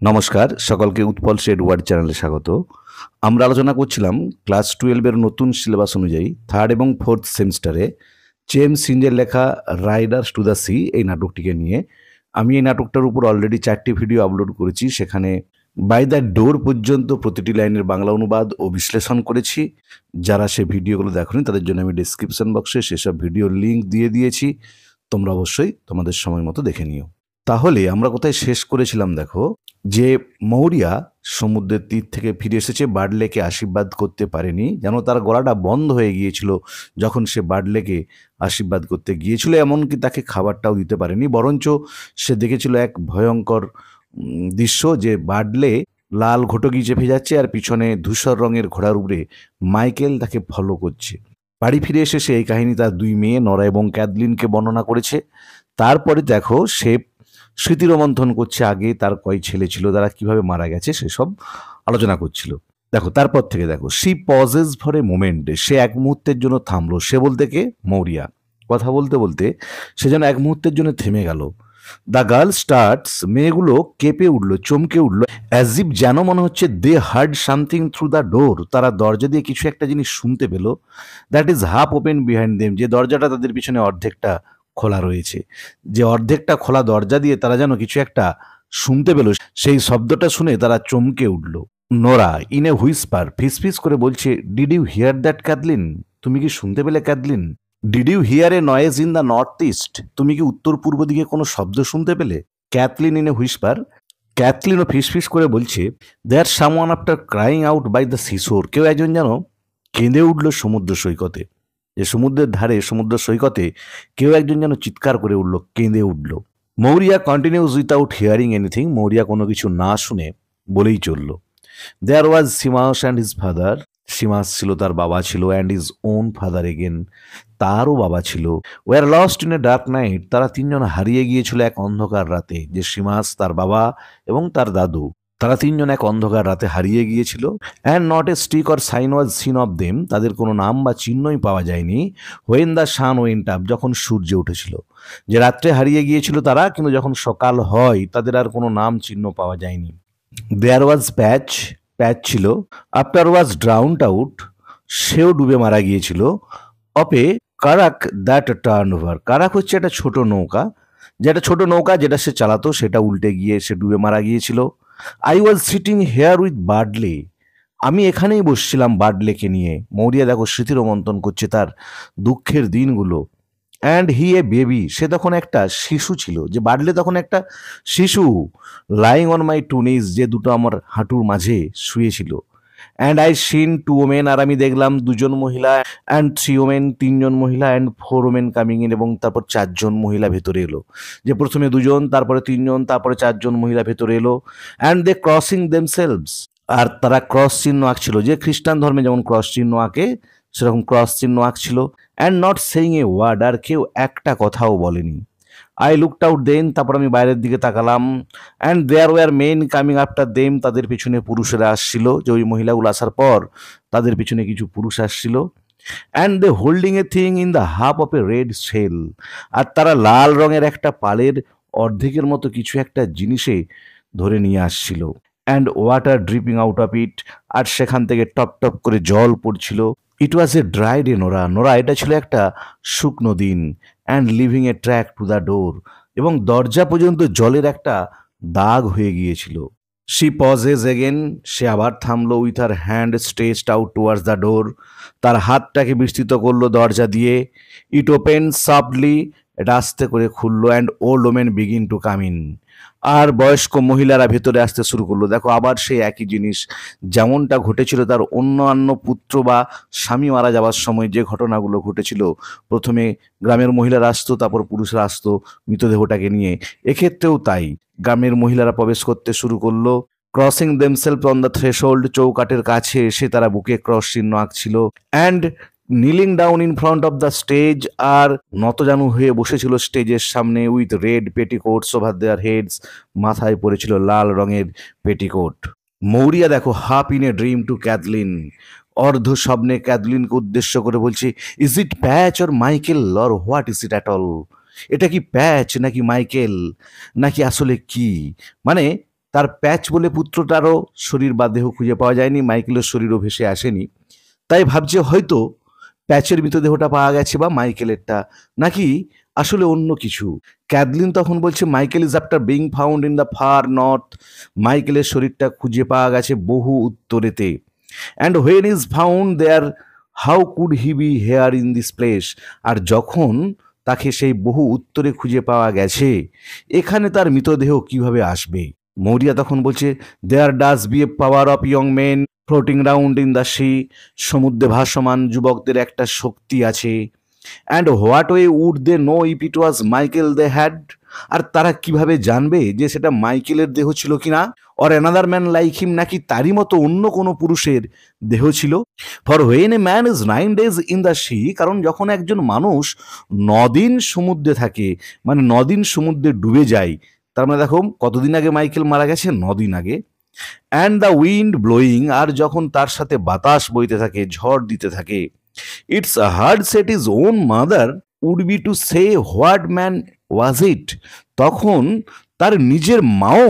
নমস্কার, সকলকে Utpal shade word চ্যানেলে স্বাগত। আমরা আলোচনা করছিলাম ক্লাস 12 এর নতুন সিলেবাস অনুযায়ী থার্ড এবং ফোর্থ সেমিস্টারে জেমস হিঞ্জের লেখা রাইডার্স টু দ্য সি এই নাটকটিকে নিয়ে। আমি এই নাটকটার উপর অলরেডি 4টি ভিডিও আপলোড করেছি। সেখানে বাই দ্য ডোর পর্যন্ত প্রতিটি লাইনের বাংলা অনুবাদ ও বিশ্লেষণ করেছি। যারা সে ভিডিওগুলো দেখোনি তাদের জন্য আমি ডিসক্রিপশন বক্সে সেসব ভিডিওর লিঙ্ক দিয়ে দিয়েছি। তোমরা অবশ্যই তোমাদের সময় মতো দেখে নিও। তাহলে আমরা কোথায় শেষ করেছিলাম দেখো, যে মৌরিয়া সমুদ্রের তীর থেকে ফিরে এসেছে, বার্ডলেকে আশীর্বাদ করতে পারেনি, যেন তার গলাটা বন্ধ হয়ে গিয়েছিল যখন সে বার্ডলেকে আশীর্বাদ করতে গিয়েছিল। এমনকি তাকে খাবারটাও দিতে পারেনি, বরঞ্চ সে দেখেছিল এক ভয়ঙ্কর দৃশ্য, যে বার্ডলে লাল ঘটকি চেপে যাচ্ছে আর পিছনে ধূসর রঙের ঘোড়ার উপরে মাইকেল তাকে ফলো করছে। বাড়ি ফিরে এসে সে এই কাহিনী তার দুই মেয়ে নরা এবং ক্যাথলিনকে বর্ণনা করেছে। তারপরে দেখো সে স্মৃতিরোমন্থন করছে, আগে তার কয় ছেলে ছিল, তারা কিভাবে মারা গেছে সেসব আলোচনা করছিল। দেখো তারপর থেকে দেখো, she pauses for a moment, সে এক মুহূর্তের জন্য থামলো। সে বলতে কে? মৌরিয়া। কথা বলতে বলতে সে যেন এক মুহূর্তের জন্য থেমে গেল। দ্য গার্ল স্টার্টস, মেয়েগুলো কেঁপে উঠলো, চমকে উঠলো, অ্যাজ ইফ যেন মনে হচ্ছে they heard something through the door, তারা দরজা দিয়ে কিছু একটা জিনিস শুনতে পেল। That is half open behind them, যে দরজাটা তাদের পিছনে অর্ধেকটা খোলা রয়েছে, যে অর্ধেকটা খোলা দরজা দিয়ে তারা যেন কিছু একটা শুনতে পেল। সেই শব্দটা শুনে তারা চমকে উঠল। নোরা ইন এ হুইসপার, ফিসফিস করে বলছে, did you hear that Cathleen, তুমি কি শুনতে পেলে Cathleen? Did you hear a noise in the north east, তুমি কি উত্তর পূর্ব দিকে কোনো শব্দ শুনতে পেলে? ক্যাথলিন ইন এ হুইসপার, ক্যাথলিনও ফিসফিস করে বলছে, there someone after crying out by the seashore, কেউ একজন যেন কেঁদে উঠল সমুদ্র সৈকতে। যে সমুদ্রের ধারে, সমুদ্র সৈকতে কেউ একজন যেন চিৎকার করে উঠল, কেঁদে উঠল। Maurya continues without hearing anything, Maurya কোনো কিছু না শুনে বলেই চলল। There was Seamus and his father, Seamus ছিল তার বাবা ছিল, and his own father again, তারও বাবা ছিল। Were lost in a dark night, তারা তিনজন হারিয়ে গিয়েছিল এক অন্ধকার রাতে। যে সিমাস, তার বাবা এবং তার দাদু, তারা তিনজন এক অন্ধকার রাতে হারিয়ে গিয়েছিল। And not a stick or sign was seen of them, তাদের কোনো নাম বা চিহ্নই পাওয়া যায়নি। When the sun went up, যখন সূর্য উঠেছিল। যে রাত্রে হারিয়ে গিয়েছিল তারা, কিন্তু যখন সকাল হয় তাদের আর কোনো নাম চিহ্ন পাওয়া যায়নি। দেয়ার ওয়াজ প্যাচ, প্যাচ ছিল। আফটার ওয়াজ ড্রাউন্ড আউট, সেও ডুবে মারা গিয়েছিল। অপে কারাক দ্যাট টার্ন ওভার, কারাক হচ্ছে একটা ছোট নৌকা, যেটা সে চালাতো সেটা উল্টে গিয়ে সে ডুবে মারা গিয়েছিল। I was sitting here with Bartley, আমি এখানেই বসছিলাম বার্ডলেকে নিয়ে। মৌরিয়া দেখো স্মৃতিরোমন্থন করছে তার দুঃখের দিনগুলো। অ্যান্ড হি এ বেবি, সে তখন একটা শিশু ছিল, যে বার্ডলে তখন একটা শিশু। লাইং অন মাই টু নিজ, যে দুটো আমার হাঁটুর মাঝে শুয়েছিল। And I seen two women, আর আমি দেখলাম দুজন মহিলা। অ্যান্ড থ্রি ওমেন, তিনজন মহিলা। And four women coming in, এবং তারপর চারজন মহিলা ভেতরে এলো। যে প্রথমে দুজন, তারপরে তিনজন, তারপরে চারজন মহিলা ভেতরে এলো। অ্যান্ড দে ক্রসিং দেমসেলভস, আর তারা ক্রস চিহ্ন আঁকছিল, যে খ্রিস্টান ধর্মে যেমন ক্রস চিহ্ন আঁকে সেরকম ক্রস চিহ্ন আঁকছিল। And not saying a word, আর কেউ একটা কথাও বলেনি। আই লুকড আউট দেন, তারপর আমি বাইরের দিকে তাকালাম। And there were men coming after them, তাদের পিছনে পুরুষেরা আসছিল, যে ওই মহিলাগুলো আসার পর তাদের পিছনে কিছু পুরুষ আসছিল। And they holding a thing in the half of a red sail, আর তারা লাল রঙের একটা পালের অর্ধেকের মতো কিছু একটা জিনিসে ধরে নিয়ে আসছিল। And water dripping out of it, আর সেখান থেকে টপ টপ করে জল পড়ছিল। It was a dry day Nora, Nora এটা ছিল একটা শুকনো দিন। And leaving a track to the door, এবং দরজা পর্যন্ত জলের একটা দাগ হয়ে গিয়েছিল। শি পজেস এগেন, সে আবার থামলো। With her hand stretched out towards the door, তার হাতটাকে বিস্তৃত করলো দরজা দিয়ে। ইট ওপেন সফটলি, এটা আস্তে করে খুললো। And old women begin to come in, আর বয়স্ক মহিলারা ভেতরে আসতে শুরু করলো। দেখো আবার সেই একই জিনিস, যেমনটা ঘটেছিল তার অন্যান্য পুত্র বা স্বামী মারা যাওয়ার সময় যে ঘটনাগুলো ঘটেছিল। প্রথমে গ্রামের মহিলারা আসতো, তারপর পুরুষরা আসতো মৃতদেহটাকে নিয়ে। এক্ষেত্রেও তাই, গ্রামের মহিলারা প্রবেশ করতে শুরু করলো। Crossing themselves on the threshold, চৌকাটের কাছে এসে তারা বুকে ক্রস চিহ্ন আঁকছিল। And kneeling down in front of the stage, আর নতজানু হয়ে বসেছিল স্টেজের সামনে। With red petticoats over their heads, মাথায় পড়েছিল লাল রঙের পেটিকোট। মৌরিয়া দেখো half in a dream to Cathleen, অর্ধ স্বপ্নে ক্যাথলিনকে উদ্দেশ্য করে বলছে, is it Patch or Michael or what is it at all, এটা কি প্যাচ নাকি মাইকেল, নাকি আসলে কি? মানে তার প্যাচ বলে পুত্রটারও শরীর বা দেহ খুঁজে পাওয়া যায়নি, মাইকেলের শরীরও ভেসে আসেনি। তাই ভাবছে হয়তো প্যাচের মৃতদেহটা পাওয়া গেছে বা মাইকেলেরটা, নাকি আসলে অন্য কিছু। ক্যাথলিন তখন বলছে Michael is after being found in the far north. মাইকেলের শরীরটা খুঁজে পাওয়া গেছে বহু উত্তরেতে। And when is found there how could he be here in this place. আর যখন তাকে সেই বহু উত্তরে খুঁজে পাওয়া গেছে, এখানে তার মৃতদেহ কিভাবে আসবে? মৌরিয়া তখন বলছে there does be a power of young men floating round in the sea. সমুদ্রে ভাসমান যুবকদের একটা শক্তি আছে। And what way would they know if it was Michael they had. আর তারা কিভাবে জানবে যে সেটা মাইকেলের দেহ ছিল কিনা, or another man like him, নাকি তারই মতো অন্য কোনো পুরুষের দেহ ছিল। For when a man is 9 days in the sea, কারণ যখন একজন মানুষ 9 দিন সমুদ্রে থাকে, মানে 9 দিন সমুদ্রে ডুবে যায়, তার মানে দেখো কতদিন আগে মাইকেল মারা গেছে, 9 দিন আগে। অ্যান্ড দ্য উইন্ড ব্লোয়িং, আর যখন তার সাথে বাতাস বইতে থাকে, ঝড় দিতে থাকে, it's hard set his own mother would be to say what man was it. তখন তার নিজের মাও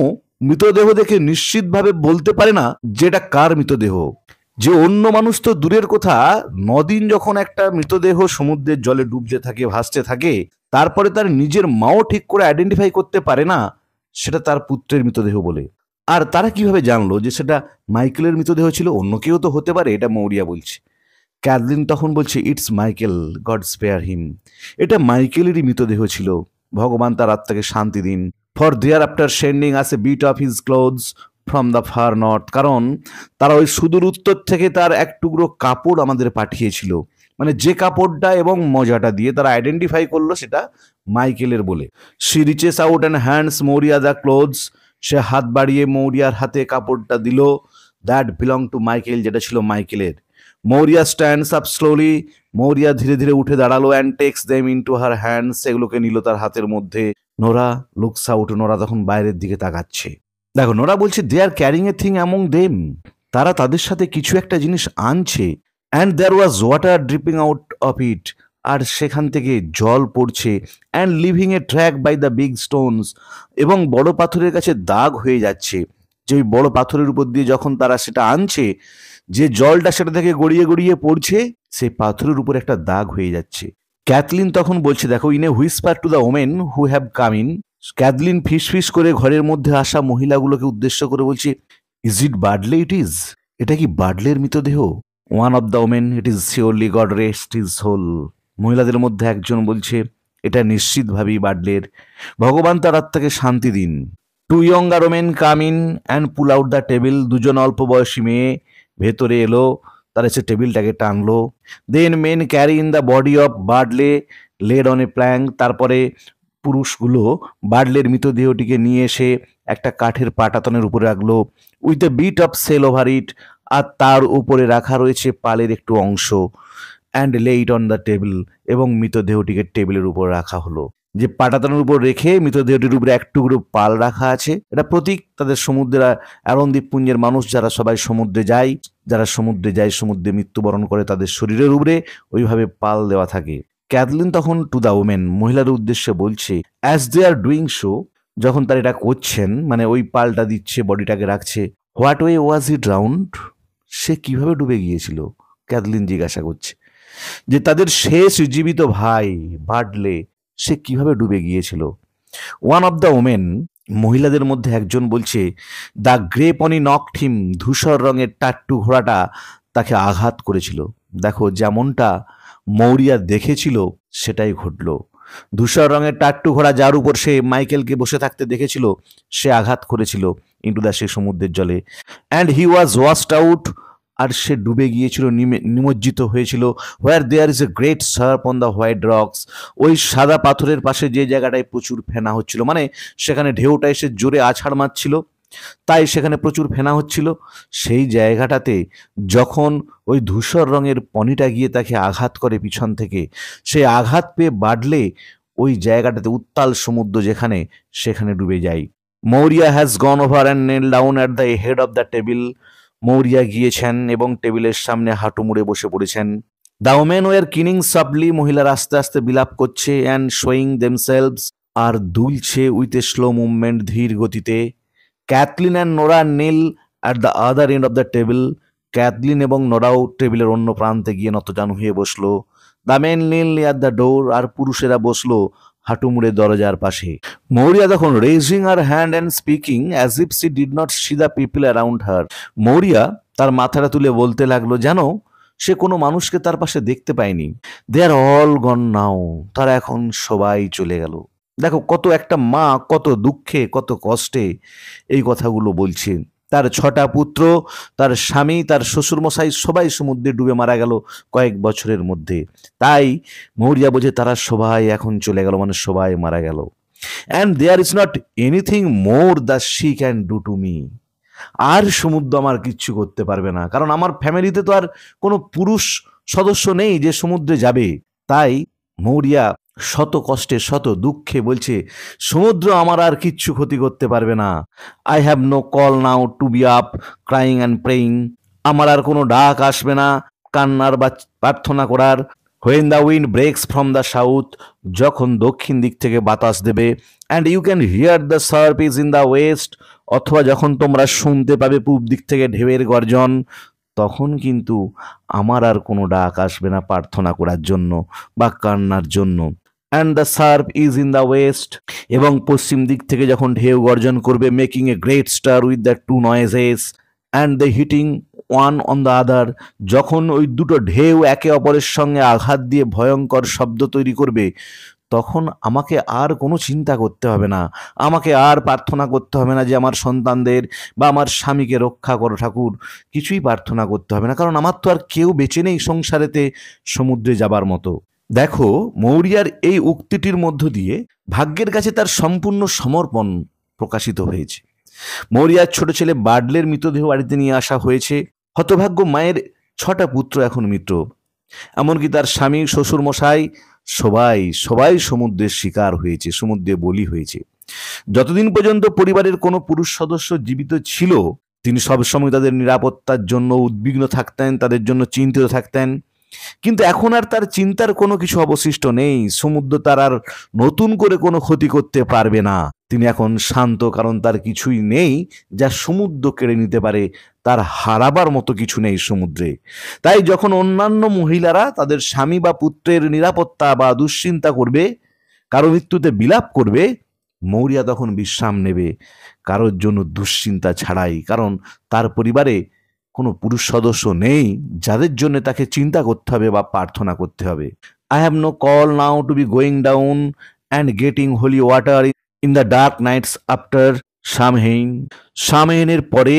মৃতদেহ দেখে নিশ্চিতভাবে বলতে পারে না যেটা কার মৃতদেহ। যে অন্য মানুষ তো দূরের কথা, 9 দিন যখন একটা মৃতদেহ সমুদ্রের জলে ডুবতে থাকে, ভাসতে থাকে, তারপরে তার নিজের মাও ঠিক করে আইডেন্টিফাই করতে পারে না সেটা তার পুত্রের মৃতদেহ বলে। আর তারা কিভাবে জানলো যে সেটা মাইকেলের মৃতদেহ ছিল? অন্য কেউ তো হতে পারে, এটা মৌরিয়া বলছে। ক্যাথলিন তখন বলছে it's Michael, God spare him. এটা মাইকেলেরই মৃতদেহ ছিল, ভগবান তার আত্মাকে শান্তি দিন। For they're after sending us a bit of his clothes from the far north, কারণ তারা ওই সুদূর উত্তর থেকে তার এক টুকরো কাপড় আমাদের পাঠিয়েছিল, মানে যে কাপড়টা এবং মজাটা দিয়ে তারা আইডেন্টিফাই করলো সেটা মাইকেলের বলে। She reaches out and hands Maurya the clothes, সে হাত বাড়িয়ে মৌরিয়ার হাতে কাপড়টা দিল। দ্যাট বিলং টু মাইকেল, যেটা ছিল মাইকেলের। Maurya stands up slowly, Maurya ধীরে ধীরে উঠে দাঁড়ালো। And takes them into her hands, সেগুলোকে নিল তার হাতের মধ্যে। নোরা লুকস আউট, নোরা তখন বাইরের দিকে তাকাচ্ছে। দেখো নোরা বলছে they are carrying a thing among them, তারা তাদের সাথে কিছু একটা জিনিস আনছে। And there was water dripping out of it, আর সেখান থেকে জল পড়ছে। And leaving a track by the big stones, এবং বড় পাথরের কাছে দাগ হয়ে যাচ্ছে। যে ওই বড় পাথরের উপর দিয়ে যখন তারা সেটা আনছে, যে জলটা সেটা থেকে গড়িয়ে গড়িয়ে পড়ছে, সেই পাথরের উপর একটা দাগ হয়ে যাচ্ছে। ক্যাথলিন তখন বলছে দেখো in a whisper to the women who have come in. Cathleen ফিস করে ঘরের মধ্যে আসা মহিলাগুলোকে উদ্দেশ্য করে বলছে ইজ ইট বার্ডলে? ইট ইজ, এটা কি বার্ডলের মৃতদেহ? One of the women it is surely God rest is soul. মহিলাদের মধ্যে একজন বলছে এটা নিশ্চিতভাবেই বার্ডলের, ভগবান তার আত্মাকে শান্তি দিন। Two younger women come in and pull out the table, দুজন অল্প বয়সী মেয়ে ভেতরে এলো, তারা এসে টেবিলটাকে টানলো। Then men carry in the body of Bartley laid on a plank, তারপরে পুরুষগুলো বার্ডলের মৃতদেহটিকে নিয়ে এসে একটা কাঠের পাটাতনের উপরে রাখলো। With a bit of sail over it, আর তার উপরে রাখা রয়েছে পালের একটু অংশ। অ্যান্ড লে ইট অন দ্য টেবিল, এবং মৃতদেহটিকে টেবিলের উপর রাখা হলো। যে পাটাতনের উপর রেখে মৃতদেহটির উপরে এক টুকরো পাল রাখা আছে, এটা প্রতীক তাদের সমুদ্রের অ্যারন দ্বীপপুঞ্জের মানুষ যারা সবাই সমুদ্রে যায়, যারা সমুদ্রে যায় সমুদ্রে মৃত্যুবরণ করে, তাদের শরীরের উপরে ওইভাবে পাল দেওয়া থাকে। ক্যাথলিন তখন টু দ্য ওমেন, মহিলার উদ্দেশ্যে বলছে as they are doing show, যখন তারা এটা করছেন, মানে ওই পালটা দিচ্ছে, বডিটাকে রাখছে, what way was it drowned, সে কিভাবে ডুবে গিয়েছিল? ক্যাথলিন জিজ্ঞাসা করছে যে তাদের শেষ জীবিত ভাই বার্ডলে সে কিভাবে ডুবে গিয়েছিল। ওয়ান অফ দ্য ওমেন, মহিলাদের মধ্যে একজন বলছে দ্য গ্রে পনি নকড হিম, ধূসর রঙের টাট্টু ঘোড়াটা তাকে আঘাত করেছিল। দেখো যেমনটা মৌরিয়া দেখেছিল সেটাই ঘটল। ধূসর রঙের টাট্টু ঘোড়া যার উপর সে মাইকেলকে বসে থাকতে দেখেছিল, সে আঘাত করেছিল ইন্টু দ্য সে সমুদ্রের জলে। And he was washed out, আর সে ডুবে গিয়েছিল, নিমজ্জিত হয়েছিল। Where there is a great surf on the white rocks, ওই সাদা পাথরের পাশে যে জায়গাটায় প্রচুর ফেনা হচ্ছিল, মানে সেখানে ঢেউটা এসে জোরে আছাড় মারছিল, তাই সেখানে প্রচুর ফেনা হচ্ছিল। সেই জায়গাটাতে যখন ওই ধূসর রঙের পনিটা গিয়ে তাকে আঘাত করে পিছন থেকে, সেই আঘাত পেয়ে বাড়লে ওই জায়গাটাতে উত্তাল সমুদ্র যেখানে, সেখানে ডুবে যায়। Maurya has gone over and nail down at the head of the table, Maurya গিয়েছেন এবং টেবিলের সামনে হাঁটু মুড়ে বসে পড়েছেন। দ্য ওমেন ওয়ার কিনিং সাবলি, মহিলারা আস্তে আস্তে বিলাপ করছে। অ্যান্ড শোয়িং দেমসেলভস, আর দুলছে উইথ এ স্লো মুভমেন্ট, ধীর গতিতে। Cathleen and Nora kneel at the other end of the table. Cathleen এবং নোরাও টেবিলের অন্য প্রান্তে গিয়ে নতজানু হয়ে বসলো। The men kneel near the door, আর পুরুষেরা বসলো হাঁটু মুড়ে দরজার পাশে। মৌরিয়া তখন raising her hand and speaking as if she did not see the people around her. Maurya তার মাথাটা তুলে বলতে লাগলো যেন সে কোনো মানুষকে তার পাশে দেখতে পায়নি। দে আর অল গন নাও, তারা এখন সবাই চলে গেল। দেখো কত একটা মা কত দুঃখে কত কষ্টে এই কথাগুলো বলছে। তার 6টা পুত্র, তার স্বামী, তার শ্বশুরমশাই সবাই সমুদ্রে ডুবে মারা গেল কয়েক বছরের মধ্যে। তাই মৌরিয়া বোঝে তারা সবাই এখন চলে গেল, মানে সবাই মারা গেল। And there is not anything more the sea can do to me. আর সমুদ্র আমার কিচ্ছু করতে পারবে না, কারণ আমার ফ্যামিলিতে তো আর কোনো পুরুষ সদস্য নেই যে সমুদ্রে যাবে। তাই মৌরিয়া শত কষ্টে শত দুঃখে বলছে সমুদ্র আমার আর কিচ্ছু ক্ষতি করতে পারবে না। I have no call now to be up crying and praying. আমার আর কোনো ডাক আসবে না কান্নার বা প্রার্থনা করার। When the wind breaks from the south, যখন দক্ষিণ দিক থেকে বাতাস দেবে। And you can hear the surf is in the west, অথবা যখন তোমরা শুনতে পাবে পূব দিক থেকে ঢেউয়ের গর্জন, তখন কিন্তু আমার আর কোনো ডাক আসবে না প্রার্থনা করার জন্য বা কান্নার জন্য। And the surf is in the west, এবং পশ্চিম দিক থেকে যখন ঢেউ গর্জন করবে, making a great star with the two noises and the hitting one on the other, যখন ওই দুটো ঢেউ একে অপরের সঙ্গে আঘাত দিয়ে ভয়ঙ্কর শব্দ তৈরি করবে, তখন আমাকে আর কোনো চিন্তা করতে হবে না, আমাকে আর প্রার্থনা করতে হবে না যে আমার সন্তানদের বা আমার স্বামীকে রক্ষা করো ঠাকুর, কিছুই প্রার্থনা করতে হবে না, কারণ আমার তো আর কেউ বেঁচে নেই সংসারেতে সমুদ্রে যাবার মতো। দেখো মৌরিয়ার এই উক্তিটির মধ্য দিয়ে ভাগ্যের কাছে তার সম্পূর্ণ সমর্পণ প্রকাশিত হয়েছে। মৌরিয়ার ছোট ছেলে বার্ডলের মৃতদেহ বাড়িতে নিয়ে আসা হয়েছে। হতভাগ্য মায়ের 6টা পুত্র এখন মৃত, এমনকি তার স্বামী শ্বশুরমশাই সবাই সবাই সমুদ্রের শিকার হয়েছে, সমুদ্রে বলি হয়েছে। যতদিন পর্যন্ত পরিবারের কোনো পুরুষ সদস্য জীবিত ছিল তিনি সবসময় তাদের নিরাপত্তার জন্য উদ্বিগ্ন থাকতেন, তাদের জন্য চিন্তিত থাকতেন। কিন্তু এখন আর তার চিন্তার কোনো কিছু অবশিষ্ট নেই। সমুদ্র তার আর নতুন করে কোনো ক্ষতি করতে পারবে না। তিনি এখন শান্ত, কারণ তার কিছুই নেই যা সমুদ্র কেড়ে নিতে পারে। তার হারাবার মতো কিছু নেই সমুদ্রে। তাই যখন অন্যান্য মহিলারা তাদের স্বামী বা পুত্রের নিরাপত্তা বা দুশ্চিন্তা করবে, কারো মৃত্যুতে বিলাপ করবে, মৌরিয়া তখন বিশ্রাম নেবে কারোর জন্য দুশ্চিন্তা ছাড়াই, কারণ তার পরিবারে কোনো পুরুষ সদস্য নেই যাদের জন্য তাকে চিন্তা করতে হবে বা প্রার্থনা করতে হবে। I have no call now to be going down and getting holy water in the dark nights after Samhain. সামহেইনের পরে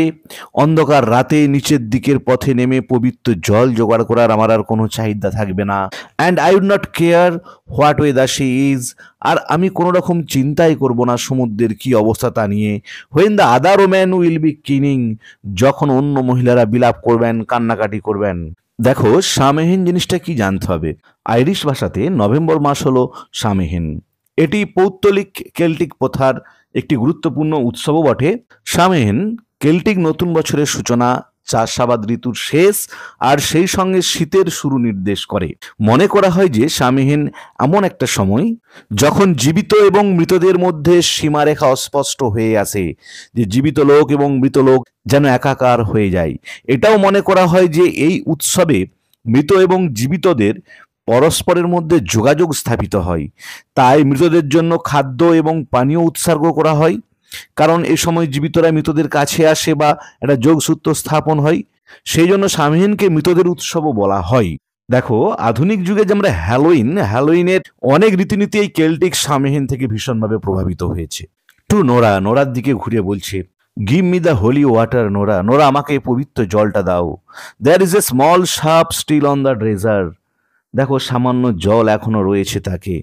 অন্ধকার রাতে নিচের দিকের পথে নেমে পবিত্র জল জোগাড় করার আমার আর কোনো চাহিদা থাকবে না। And I would not care what weather she is, আর আমি কোনো রকম চিন্তাই করব না সমুদ্রের কি অবস্থা তা নিয়ে। When the other woman will be keening, যখন অন্য মহিলারা বিলাপ করবেন, কান্নাকাটি করবেন। দেখো সামেহিন জিনিসটা কি জানতে হবে। আইরিশ ভাষাতে নভেম্বর মাস হলো সামেহিন। এটি পৌত্তলিক কেল্টিক প্রথার একটি গুরুত্বপূর্ণ উৎসবও বটে। সামেহিন কেল্টিক নতুন বছরের সূচনা, চাষাবাদ ঋতুর শেষ আর সেই সঙ্গে শীতের শুরু নির্দেশ করে। মনে করা হয় যে সামেহিন এমন একটা সময় যখন জীবিত এবং মৃতদের মধ্যে সীমারেখা অস্পষ্ট হয়ে আসে, যে জীবিত লোক এবং মৃত লোক যেন একাকার হয়ে যায়। এটাও মনে করা হয় যে এই উৎসবে মৃত এবং জীবিতদের পরস্পরের মধ্যে যোগাযোগ স্থাপিত হয়। তাই মৃতদের জন্য খাদ্য এবং পানীয় উৎসর্গ করা হয়, কারণ এ সময় জীবিতরা মৃতদের কাছে আসে বা একটা যোগসূত্র স্থাপন হয়। সেই জন্য সামেহিনকে মৃতদের উৎসবও বলা হয়। দেখো আধুনিক যুগে যে আমরা হ্যালোইনের অনেক রীতিনীতি এই কেল্টিক সামেহিন থেকে ভীষণভাবে প্রভাবিত হয়েছে। টু নোরা, নোরার দিকে ঘুরে বলছে, give me the holy water Nora, Nora আমাকে এই পবিত্র জলটা দাও। There is a small sharp steel on the dresser, দেখো সামান্য জল এখনো রয়েছে তাকে,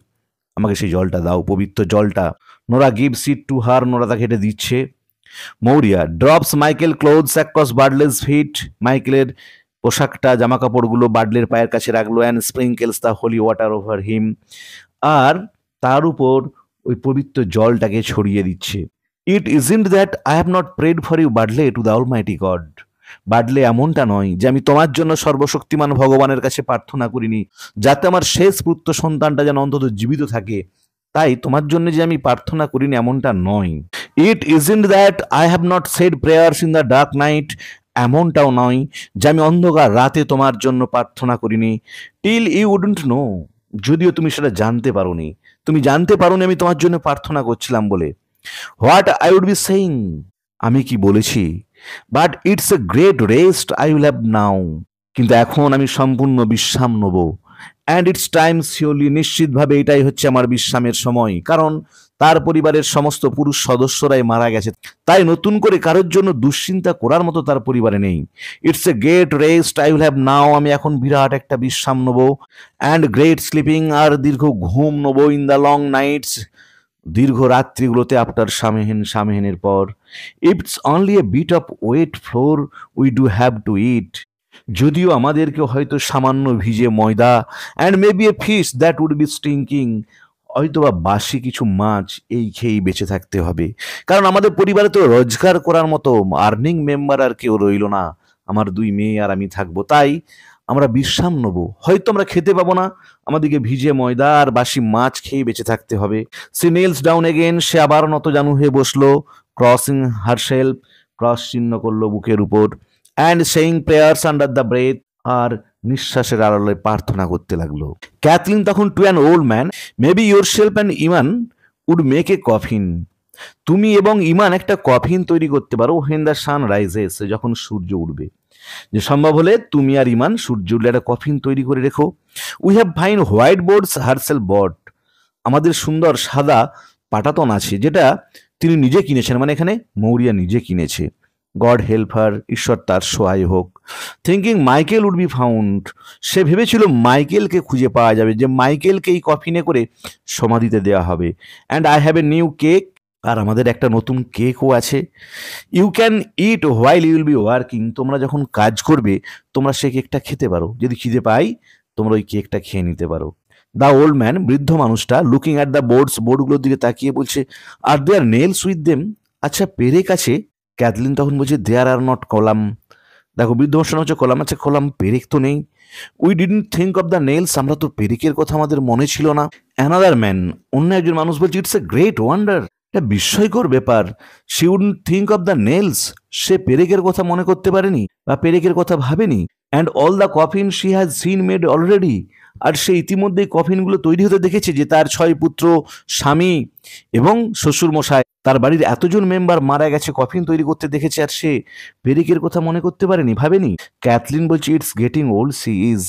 আমাকে সেই জলটা দাও, পবিত্র জলটা। Nora gives it to her, Nora তাকে এটা দিচ্ছে। Maurya drops Michael clothes across Bartley's feet, মাইকেলের পোশাকটা জামা কাপড়গুলো বার্ডলের পায়ের কাছে রাখলো। And sprinkles the holy water over him, আর তার উপর ওই পবিত্র জলটাকে ছড়িয়ে দিচ্ছে। It isn't that I have not prayed for you Bartley to the almighty God, Bartley এমনটা নয় যে আমি তোমার জন্য সর্বশক্তিমান ভগবানের কাছে প্রার্থনা করিনি যাতে আমার শেষ পুত্র সন্তানটা যেন অন্তত জীবিত থাকে, তাই তোমার জন্য যে আমি প্রার্থনা করিনি এমনটা নয়। It isn't that I have not said prayers in the dark night, এমনটাও নয় যে আমি অন্ধকার রাতে তোমার জন্য প্রার্থনা করিনি। টিল ইউ উডন্ট নো, যদিও তুমি সেটা জানতে পারোনি, তুমি জানতে পারোনি আমি তোমার জন্য প্রার্থনা করছিলাম বলে। What I would be saying, আমি কি বলেছি, but it's a great rest I will have now, কিন্তু এখন আমি সম্পূর্ণ বিশ্রাম নেব। অ্যান্ড ইটস টাইম, শিওরলি, নিশ্চিতভাবে এটাই হচ্ছে আমার বিশ্রামের সময়, কারণ তার পরিবারের সমস্ত পুরুষ সদস্যরাই মারা গেছে, তাই নতুন করে কারোর জন্য দুশ্চিন্তা করার মতো তার পরিবারে নেই। It's a great rest I will have নাও, আমি এখন বিরাট একটা বিশ্রাম নেব। অ্যান্ড গ্রেট স্লিপিং, আর দীর্ঘ ঘুম নেব, ইন দ্য লং নাইটস, দীর্ঘ রাত্রিগুলোতে আফটার সামেহেনের পর। It's only a bit of wet flour we do have to eat, যদিও আমাদেরকে হয়তো সামান্য ভিজে ময়দা, and maybe a fish that would be stinking, হয়তোবা বাসি কিছু মাছ এই খেয়েই বেঁচে থাকতে হবে, কারণ আমাদের পরিবারে তো রোজগার করার মতো আর্নিং মেম্বার আর কেউ রইল না, আমার 2 মেয়ে আর আমি থাকবো, তাই আমরা বিশ্রাম নেব। হয়তো আমরা খেতে পাবো না, আমাদেরকে ভিজে ময়দা আর বাসি মাছ খেয়ে বেঁচে থাকতে হবে। সি নেলস ডাউন এগেন, সে আবার নতজানু হয়ে বসলো, ক্রসিং হারসেলফ, ক্রস চিহ্ন করলো বুকের উপর, and saying prayers under the breath, আর নিঃশ্বাসের আড়ালে প্রার্থনা করতে লাগলো। ক্যাথলিন তখন to an old man, maybe yourself and Eamon would make a coffin, তুমি এবং ইমান একটা কফিন তৈরি করতে পারো, হেন দ্য সান রাইজেস, যখন সূর্য উঠবে, যে সম্ভব হলে তুমি আর ইমান সূর্য উঠলে একটা কফিন তৈরি করে রেখো। We have fine white boards herself bought, আমাদের সুন্দর সাদা পাটাতন আছে যেটা তিনি নিজে কিনেছেন, মানে এখানে মৌরিয়া নিজে কিনেছে। গড হেল্প হার, ঈশ্বর তার সহায় হোক। Thinking Michael would be found, সে ভেবেছিল মাইকেলকে খুঁজে পাওয়া যাবে, যে মাইকেলকে এই কফিনে করে সমাধিতে দেওয়া হবে। And I have a new cake, আর আমাদের একটা নতুন কেকও আছে। You can eat while you will be working, তোমরা যখন কাজ করবে তোমরা সেই কেকটা খেতে পারো, যদি খিদে পাই তোমরা ওই কেকটা খেয়ে নিতে পারো। দ্য ওল্ড ম্যান, বৃদ্ধ মানুষটা, লুকিং অ্যাট দ্য বোর্ডস, বোর্ডগুলোর দিকে তাকিয়ে বলছে, আর দেয়ার নেলস উইথ দেম, আচ্ছা পেরেক আছে? ক্যাথলিন তখন বলছে, দেয়ার আর নট কলাম, দেখো বৃদ্ধ মানুষটা হচ্ছে কলাম আছে, কলাম, পেরেক তো নেই। We didn't think of the nails, আমরা তো পেরেকের কথা আমাদের মনে ছিল না। অ্যানাদার ম্যান, অন্য একজন মানুষ বলছে, ইটস এ গ্রেট ওয়ান্ডার, এটা বিস্ময়কর ব্যাপার। She wouldn't think of the nails, সে পেরেকের কথা মনে করতে পারেনি বা পেরেকের কথা ভাবেনি। And all the coffin she has seen made already, আর সে ইতিমধ্যেই কফিনগুলো তৈরি হতে দেখেছে, যে তার 6 পুত্র, স্বামী এবং শ্বশুর মশাই, তার বাড়ির এতজন মেম্বার মারা গেছে, কফিন তৈরি করতে দেখেছে, আর সে পেরেকের কথা মনে করতে পারেনি, ভাবেনি। ক্যাথলিন বলছে, it's getting old she is,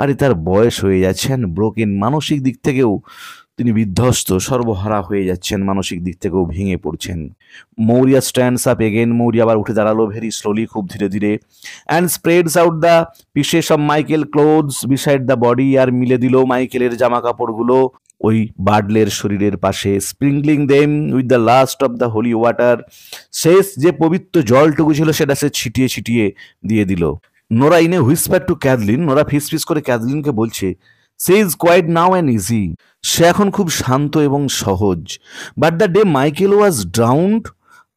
আরে তার বয়স হয়ে যাচ্ছেন, ব্রোকেন, মানসিক দিক থেকেও তিনি বিধ্বস্ত, সর্বহারা হয়ে যাচ্ছেন, মানসিক দিক থেকেও ভেঙে পড়ছেন। Maurya stands up again, Maurya আবার উঠে দাঁড়ালো, ভেরি স্লোলি, খুব ধীরে ধীরে। And spreads out the pieces of Michael clothes beside the body, আর মিলে দিল মাইকেলের জামা কাপড়গুলো ওই বার্ডলের শরীরের পাশে। Sprinkling them with the last of the holy water, শেষ যে পবিত্র জলটুকু ছিল সেটা সে ছিটিয়ে ছিটিয়ে দিয়ে দিল। Nora in a whisper to Cathleen, Nora ফিস করে ক্যাথলিনকে বলছে, she is quiet now and easy, সে এখন খুব শান্ত এবং সহজ। But the day Michael was drowned,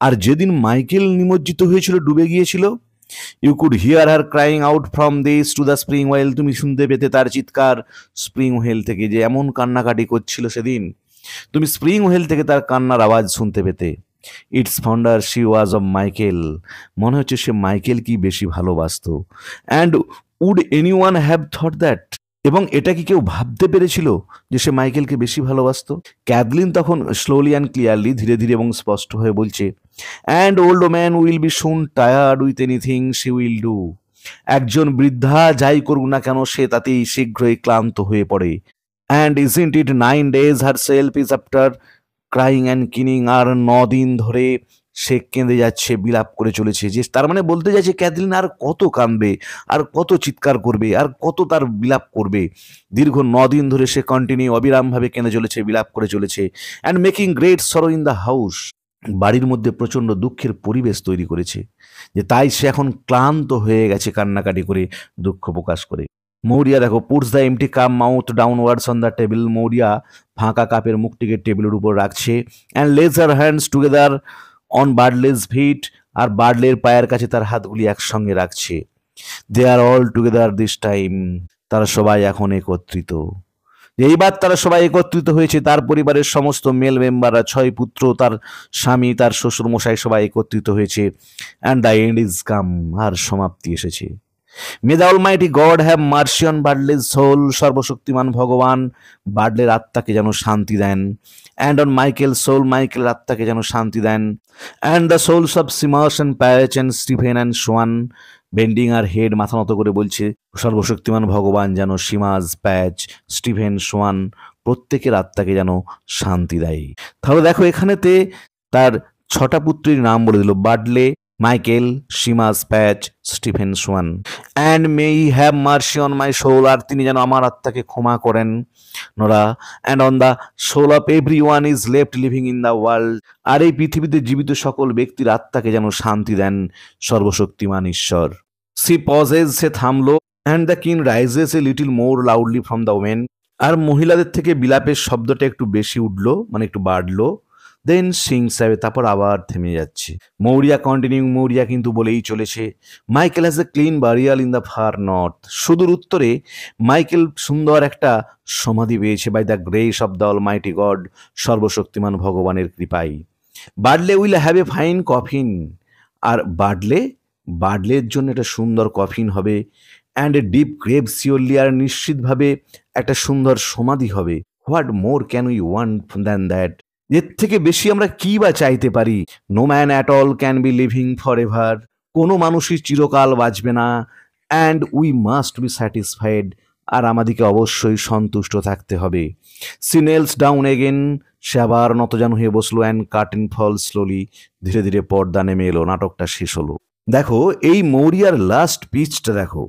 আর যেদিন মাইকেল নিমজ্জিত হয়েছিল, ডুবে গিয়েছিল, you could hear her crying out from this to the spring well, তুমি শুনতে পেতে তার চিৎকার স্প্রিং ওয়েল থেকে, যে এমন কান্নাকাটি করছিল সেদিন, তুমি স্প্রিং ওয়েল থেকে তার কান্নার আওয়াজ শুনতে পেতে। It's founder she was of Michael, মনে হচ্ছে সে মাইকেল কি বেশি ভালোবাসতো। And would anyone have thought that, এবং এটা কি কেউ ভাবতে পেরেছিল যে সে মাইকেলকে বেশি ভালোবাসতো? ক্যাথলিন তখন স্লোলি অ্যান্ড ক্লিয়ারলি, ধীরে ধীরে এবং স্পষ্ট হয়ে বলছে, and old man will be soon tired with anything she will do, একজন বৃদ্ধা যাই করুক না কেন সে তাতেই শীঘ্রই ক্লান্ত হয়ে পড়ে। And isn't it 9 days herself is after crying and keening, আর 9 দিন ধরে সে কেঁদে যাচ্ছে, বিলাপ করে চলেছে, যে তার মানে বলতে যাচ্ছে ক্যাথলিন আর কত কাঁদবে, আর কত চিৎকার করবে, আর কত তার বিলাপ করবে। দীর্ঘ 9 দিন ধরে সে কন্টিনিউ অবিরামভাবে কেঁদে চলেছে, বিলাপ করে চলেছে। অ্যান্ড মেকিং গ্রেট সরো ইন দ্য হাউস, বাড়ির মধ্যে প্রচণ্ড দুঃখের পরিবেশ তৈরি করেছে, যে তাই সে এখন ক্লান্ত হয়ে গেছে কান্নাকাটি করে, দুঃখ প্রকাশ করে। মৌরিয়া দেখো, puts the empty cup mouth downwards on the table, Maurya ফাঁকা কাপের মুখটিকে টেবিলের উপর রাখছে। And lays her hands together on Bartley's feet, আর বার্ডলের পায়ের কাছে তার হাতগুলি একসঙ্গে রাখছে। They are all together this time, তারা সবাই এখন একত্রিত, এইবার তারা সবাই একত্রিত হয়েছে, তার পরিবারের সমস্ত মেল মেম্বাররা, 6 পুত্র, তার স্বামী, তার শ্বশুর মশাই সবাই একত্রিত হয়েছে। And the end is come, আর সমাপ্তি এসেছে। May the almighty God have mercy on Bartley's soul, সর্বশক্তিমান ভগবান বার্ডলের আত্মাকে যেন শান্তি দেন। অ্যান্ড অন মাইকেল সোল, মাইকেলের আত্মাকে যেন শান্তি দেন। And the souls of Shamus and Patch and Stephen and Shawn, bending her head, মাথা নত করে বলছে সর্বশক্তিমান ভগবান যেন সিমাজ, প্যাচ, স্টিফেন, সোয়ান প্রত্যেকের আত্মাকে যেন শান্তি দেয়। তাহলে দেখো এখানেতে তার 6টা পুত্রের নাম বলে দিল, Bartley, Michael, Shamus, Patch, Stephen, Shawn. And may he have mercy on my soul, আর তিনি যেন আমার আত্মাকে ক্ষমা করেন। Nora, and on the soul of every one is left living in the world, আর এই পৃথিবীতে জীবিত সকল ব্যক্তির আত্মাকে যেন শান্তি দেন সর্বশক্তিমান ঈশ্বর। সি পজেস, সে থামলো। And the keen rises a little more loudly from the women, আর মহিলাদের থেকে বিলাপের শব্দটা একটু বেশি উঠলো, মানে একটু বাড়লো। দেন সিংস, তারপর আবার থেমে যাচ্ছে। মৌরিয়া কন্টিনিউ, মৌরিয়া কিন্তু বলেই চলেছে, Michael has a clean burial in the far north, সুদূর উত্তরে মাইকেল সুন্দর একটা সমাধি পেয়েছে by the grace of the almighty God, সর্বশক্তিমান ভগবানের কৃপায়। Bartley will have a fine coffin, আর বার্ডলের জন্য একটা সুন্দর কফিন হবে। And a deep grave surely, আর নিশ্চিতভাবে একটা সুন্দর সমাধি হবে। What more can we want than that, এর থেকে বেশি আমরা কি বা চাইতে পারি। No man at all can be living for ever, কোনো মানুষই চিরকাল বাঁচবে না। And we must be satisfied, আর আমাদেরকে অবশ্যই সন্তুষ্ট থাকতে হবে। সি নেলস ডাউন এগেন, সে আবার নতজানু হয়ে বসলো। অ্যান্ড কার্টেন ফল স্লোলি, ধীরে ধীরে পর্দা নেমে এলো, নাটকটা শেষ হলো। দেখো এই মৌরিয়ার লাস্ট পিচটা দেখো,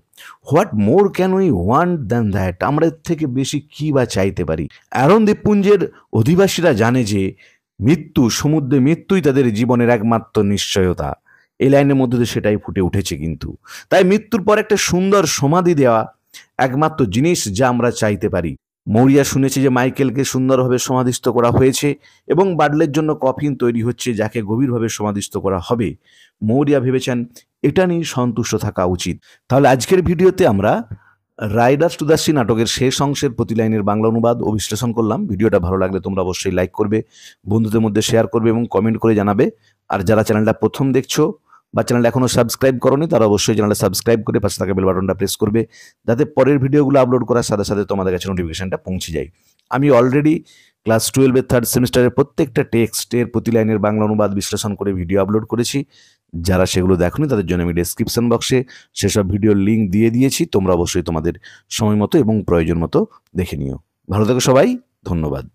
what more can we want than that, আমরা এর থেকে বেশি কি বা চাইতে পারি। অ্যারন দ্বীপপুঞ্জের অধিবাসীরা জানে যে মৃত্যু, সমুদ্রে মৃত্যুই তাদের জীবনের একমাত্র নিশ্চয়তা। এই লাইনের মধ্যে দিয়ে সেটাই ফুটে উঠেছে। কিন্তু তাই মৃত্যুর পর একটা সুন্দর সমাধি দেওয়া একমাত্র জিনিস যা আমরা চাইতে পারি। মৌরিয়া শুনেছে যে মাইকেলকে সুন্দরভাবে সমাধিস্থ করা হয়েছে এবং বার্ডলের জন্য কফিন তৈরি হচ্ছে, যাকে গভীরভাবে সমাধিস্থ করা হবে। মৌরিয়া ভেবেছেন এটা নিয়ে সন্তুষ্ট থাকা উচিত। তাহলে আজকের ভিডিওতে আমরা রাইডার্স টু দ্য সি নাটকের শেষ অংশের প্রতি লাইনের বাংলা অনুবাদ ও বিশ্লেষণ করলাম। ভিডিওটা ভালো লাগলে তোমরা অবশ্যই লাইক করবে, বন্ধুদের মধ্যে শেয়ার করবে এবং কমেন্ট করে জানাবে। আর যারা চ্যানেলটা প্রথম দেখছো বা চ্যানেলটা এখনো সাবস্ক্রাইব করোনি, তারা অবশ্যই চ্যানেলটা সাবস্ক্রাইব করে পাশে থাকা বেল বাটনটা প্রেস করবে, যাতে পরের ভিডিওগুলো আপলোড করার সাথে সাথে তোমাদের কাছে নোটিফিকেশনটা পৌঁছে যায়। আমি অলরেডি ক্লাস 12-এর 3rd সেমিস্টারের প্রত্যেকটা টেক্সটের প্রতি লাইনের বাংলা অনুবাদ বিশ্লেষণ করে ভিডিও আপলোড করেছি। যারা সেগুলো দেখোনি তাদের জন্য আমি ডেসক্রিপশন বক্সে সেসব ভিডিওর লিঙ্ক দিয়ে দিয়েছি। তোমরা অবশ্যই তোমাদের সময় মতো এবং প্রয়োজন মতো দেখে নিও। ভালো থেকো সবাই, ধন্যবাদ।